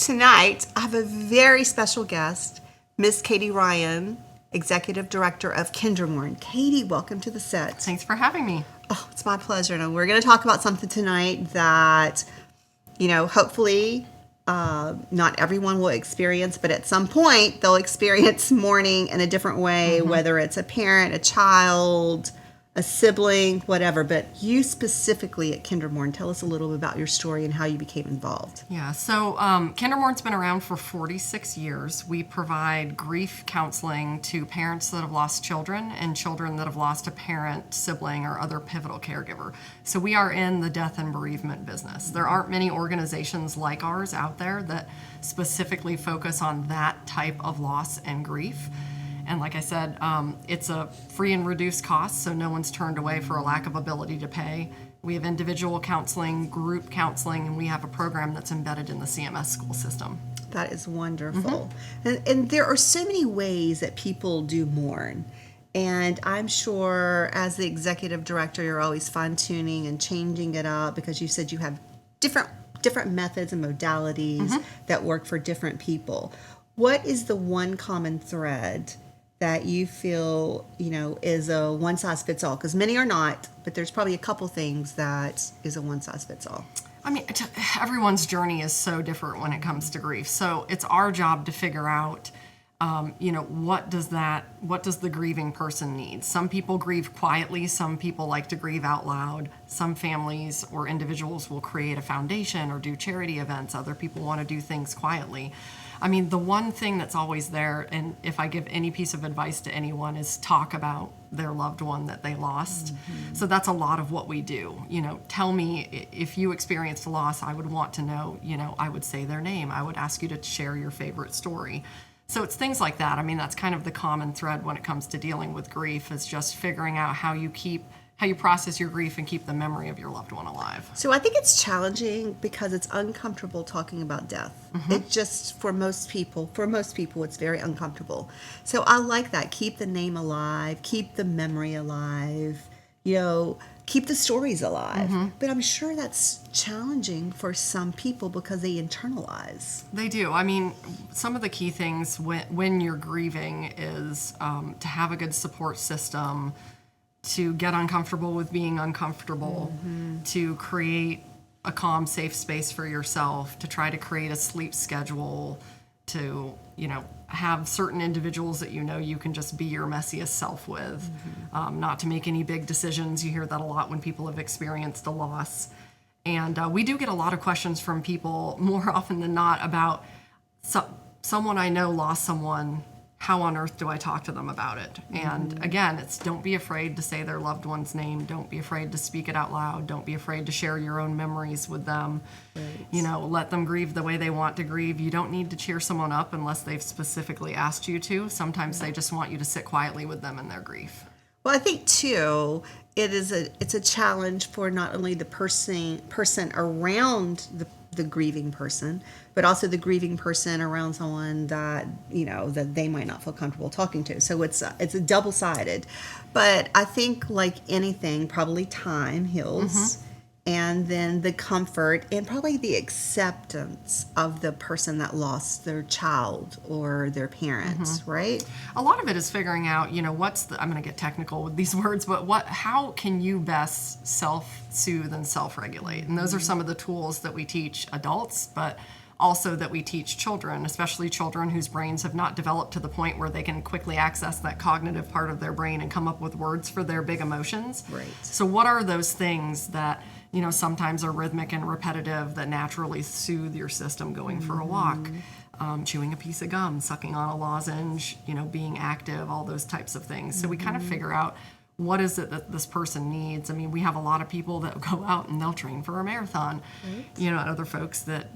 tonight I have a very special guest, Miss Katy Ryan, Executive Director of KinderMourn. Katy, welcome to the set. Thanks for having me. Oh, it's my pleasure. And we're going to talk about something tonight that, hopefully not everyone will experience, but at some point they'll experience mourning in a different way, whether it's a parent, a child, a sibling, whatever. But you specifically at KinderMourn, tell us a little bit about your story and how you became involved. Yeah, so KinderMourn's been around for 46 years. We provide grief counseling to parents that have lost children and children that have lost a parent, sibling, or other pivotal caregiver. So we are in the death and bereavement business. There aren't many organizations like ours out there that specifically focus on that type of loss and grief. And like I said, it's a free and reduced cost, so no one's turned away for a lack of ability to pay. We have individual counseling, group counseling, and we have a program that's embedded in the CMS school system. That is wonderful. And there are so many ways that people do mourn. And I'm sure as the executive director, you're always fine-tuning and changing it up because you said you have different methods and modalities that work for different people. What is the one common thread that you feel, is a one-size-fits-all? Because many are not, but there's probably a couple things that is a one-size-fits-all. I mean, everyone's journey is so different when it comes to grief. So it's our job to figure out, what does the grieving person need? Some people grieve quietly. Some people like to grieve out loud. Some families or individuals will create a foundation or do charity events. Other people want to do things quietly. I mean, the one thing that's always there, and if I give any piece of advice to anyone, is talk about their loved one that they lost. So that's a lot of what we do. Tell me if you experienced a loss, I would want to know, I would say their name. I would ask you to share your favorite story. So it's things like that. I mean, that's kind of the common thread when it comes to dealing with grief, is just figuring out how you process your grief and keep the memory of your loved one alive. So I think it's challenging because it's uncomfortable talking about death. It just, for most people, it's very uncomfortable. So I like that. Keep the name alive, keep the memory alive, keep the stories alive. But I'm sure that's challenging for some people because they internalize. They do. I mean, some of the key things when you're grieving is to have a good support system, to get uncomfortable with being uncomfortable, to create a calm, safe space for yourself, to try to create a sleep schedule, to, have certain individuals that you can just be your messiest self with, not to make any big decisions. You hear that a lot when people have experienced a loss. And we do get a lot of questions from people more often than not about someone I know lost someone. How on earth do I talk to them about it? And again, it's don't be afraid to say their loved one's name. Don't be afraid to speak it out loud. Don't be afraid to share your own memories with them. Right. Let them grieve the way they want to grieve. You don't need to cheer someone up unless they've specifically asked you to. Sometimes they just want you to sit quietly with them in their grief. Well, I think too, it's a challenge for not only the person around the grieving person, but also the grieving person around someone that that they might not feel comfortable talking to. So it's a double-sided. But I think, like anything, probably time heals, and then the comfort and probably the acceptance of the person that lost their child or their parents, right? A lot of it is figuring out, I'm going to get technical with these words, but how can you best self-soothe and self-regulate? And those are some of the tools that we teach adults, but also that we teach children, especially children whose brains have not developed to the point where they can quickly access that cognitive part of their brain and come up with words for their big emotions. Right. So what are those things that sometimes are rhythmic and repetitive that naturally soothe your system? Going for a walk, chewing a piece of gum, sucking on a lozenge, being active, all those types of things. So we kind of figure out what is it that this person needs. I mean, we have a lot of people that go out and they'll train for a marathon, and other folks that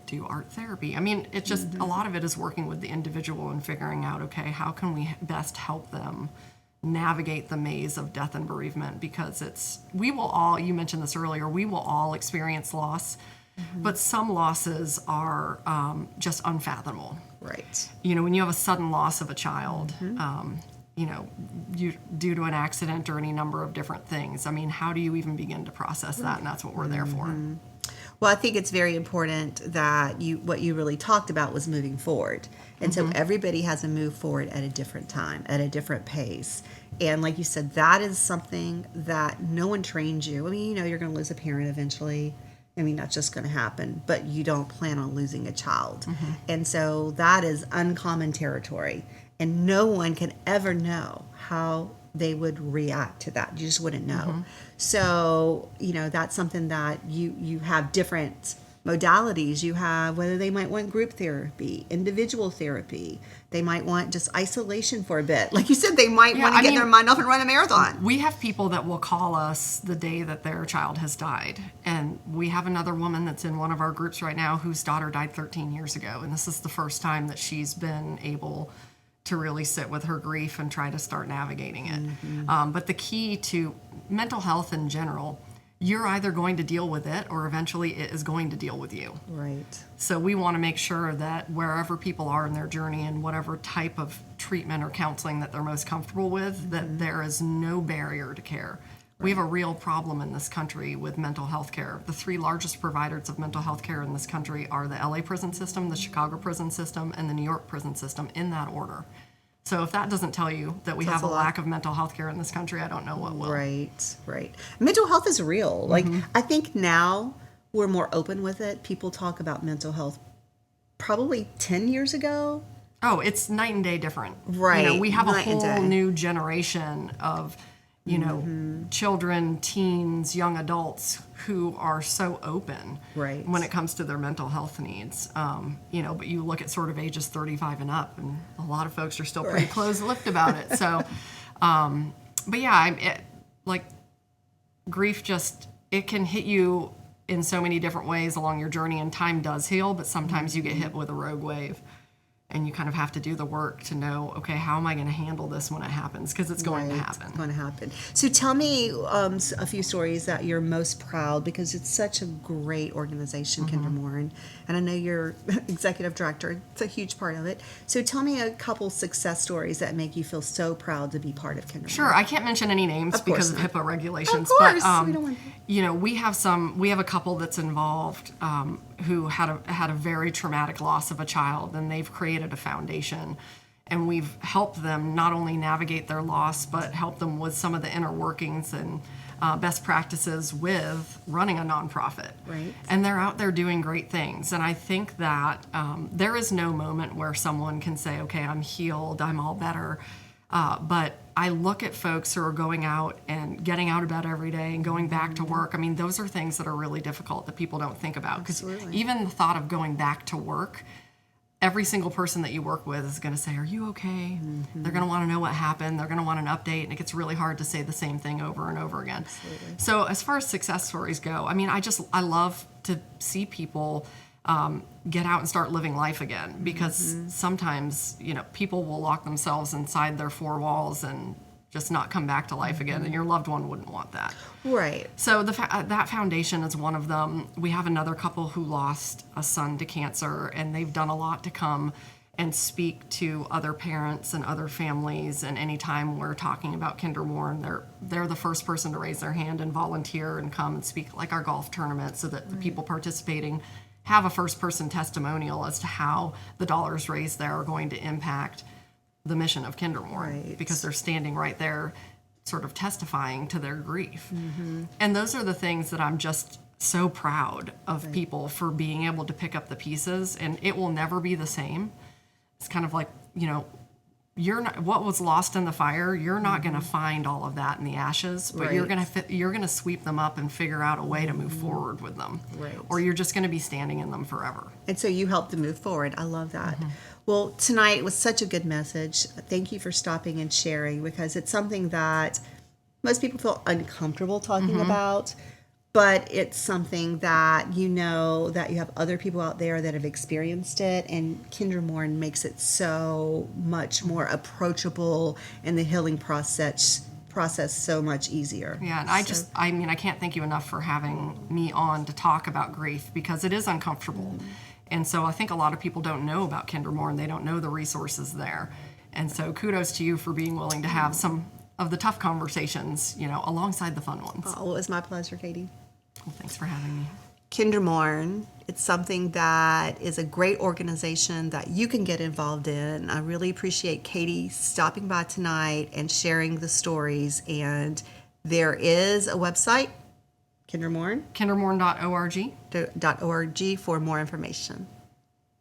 do art therapy. I mean, it just, a lot of it is working with the individual and figuring out, okay, how can we best help them navigate the maze of death and bereavement? Because we will all, you mentioned this earlier, we will all experience loss, but some losses are just unfathomable. Right. When you have a sudden loss of a child, due to an accident or any number of different things, I mean, how do you even begin to process that? And that's what we're there for. Well, I think it's very important that what you really talked about was moving forward. And so everybody has to move forward at a different time, at a different pace. And like you said, that is something that no one trains you. I mean, you know, you're going to lose a parent eventually. I mean, that's just going to happen, but you don't plan on losing a child. And so that is uncommon territory. And no one can ever know how they would react to that. You just wouldn't know. So, you know, that's something that you have different modalities. You have whether they might want group therapy, individual therapy. They might want just isolation for a bit. Like you said, they might want to get their mind off and run a marathon. We have people that will call us the day that their child has died. And we have another woman that's in one of our groups right now whose daughter died 13 years ago. And this is the first time that she's been able to really sit with her grief and try to start navigating it. But the key to mental health in general, you're either going to deal with it or eventually it is going to deal with you. Right. So we want to make sure that wherever people are in their journey and whatever type of treatment or counseling that they're most comfortable with, that there is no barrier to care. We have a real problem in this country with mental health care. The 3 largest providers of mental health care in this country are the LA prison system, the Chicago prison system, and the New York prison system, in that order. So if that doesn't tell you that we have a lack of mental health care in this country, I don't know what will. Right, right. Mental health is real. Like, I think now we're more open with it. People talk about mental health probably 10 years ago. Oh, it's night and day different. Right. You know, we have Night a and whole day. new generation of, you know, children, teens, young adults who are so open Right. when it comes to their mental health needs. You know, but you look at sort of ages 35 and up, and a lot of folks are still pretty close-lipped about it. So, but yeah, like grief just, it can hit you in so many different ways along your journey, and time does heal, but sometimes you get hit with a rogue wave. And you kind of have to do the work to know, okay, how am I going to handle this when it happens? Because it's going to happen. It's going to happen. So tell me a few stories that you're most proud, because it's such a great organization, KinderMourn. And I know you're executive director. It's a huge part of it. So tell me a couple success stories that make you feel so proud to be part of KinderMourn. Sure, I can't mention any names because of HIPAA regulations. Of course, but we don't want you know, we have a couple that's involved who had a very traumatic loss of a child, and they've created a foundation, and we've helped them not only navigate their loss, but help them with some of the inner workings and best practices with running a nonprofit. Right. And they're out there doing great things. And I think that there is no moment where someone can say, okay, I'm healed, I'm all better. But I look at folks who are going out and getting out of bed every day and going back to work. I mean, those are things that are really difficult that people don't think about. Because even the thought of going back to work, every single person that you work with is going to say, are you okay? They're going to want to know what happened. They're going to want an update. And it gets really hard to say the same thing over and over again. Absolutely. So as far as success stories go, I mean, I love to see people get out and start living life again, because sometimes, you know, people will lock themselves inside their 4 walls and just not come back to life again, and your loved one wouldn't want that. Right. So that foundation is one of them. We have another couple who lost a son to cancer, and they've done a lot to come and speak to other parents and other families. And anytime we're talking about KinderMourn, they're the first person to raise their hand and volunteer and come and speak, like our golf tournament, so that the people participating have a first-person testimonial as to how the dollars raised there are going to impact the mission of KinderMourn, because they're standing right there sort of testifying to their grief. And those are the things that I'm just so proud of people for being able to pick up the pieces, and it will never be the same. It's kind of like, you know, what was lost in the fire, you're not going to find all of that in the ashes, but you're going to sweep them up and figure out a way to move forward with them. Right. Or you're just going to be standing in them forever. And so you helped them move forward. I love that. Well, tonight was such a good message. Thank you for stopping and sharing, because it's something that most people feel uncomfortable talking about, but it's something that you know that you have other people out there that have experienced it, and KinderMourn makes it so much more approachable, and the healing process so much easier. Yeah, and I can't thank you enough for having me on to talk about grief, because it is uncomfortable. And so I think a lot of people don't know about KinderMourn. They don't know the resources there. And so kudos to you for being willing to have some of the tough conversations, you know, alongside the fun ones. Oh, it was my pleasure, Katie. Well, thanks for having me. KinderMourn. It's something that is a great organization that you can get involved in. I really appreciate Katie stopping by tonight and sharing the stories. And there is a website, KinderMourn.org, KinderMourn.org. for more information.